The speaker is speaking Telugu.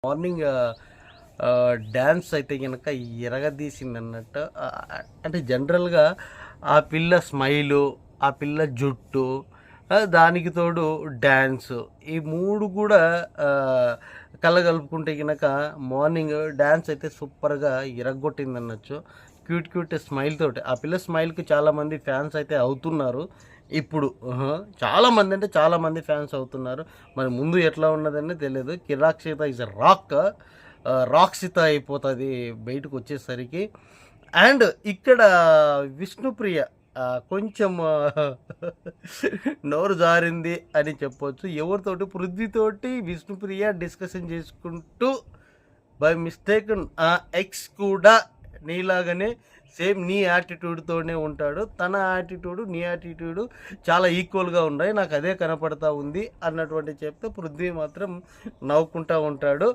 మార్నింగ్ డ్యాన్స్ అయితే గనక ఇరగదీసిందన్నట్టు. అంటే జనరల్‌గా ఆ పిల్ల స్మైలు, ఆ పిల్ల జుట్టు, దానికి తోడు డ్యాన్సు, ఈ 3 కూడా కలగలుపుకుంటే గనక మార్నింగ్ డ్యాన్స్ అయితే సూపర్‌గా ఇరగ్గొట్టిందనొచ్చు. క్యూట్ క్యూట్ స్మైల్ తోటి. ఆ పిల్ల స్మైల్‌కి చాలామంది ఫ్యాన్స్ అయితే అవుతున్నారు ఇప్పుడు. చాలామంది అంటే చాలామంది ఫ్యాన్స్ అవుతున్నారు. మరి ముందు ఎట్లా ఉన్నదని తెలియదు. కిరాక్షిత ఈజ్ ఎ రాక్షిత అయిపోతుంది బయటకొచ్చేసరికి. అండ్ ఇక్కడ విష్ణుప్రియ కొంచెం నోరు జారింది అని చెప్పొచ్చు. ఎవరితోటి? పృథ్వీతోటి విష్ణుప్రియ డిస్కషన్ చేసుకుంటూ బై మిస్టేక్ ఎక్స్ కూడా నీలాగానే సేమ్ నీ యాటిట్యూడ్తోనే ఉంటాడు, తన యాటిట్యూడు నీ యాటిట్యూడు చాలా ఈక్వల్గా ఉన్నాయి, నాకు అదే కనపడతా ఉంది అన్నటువంటి చెప్తే పృథ్వీ మాత్రం నవ్వుకుంటూ ఉంటాడు.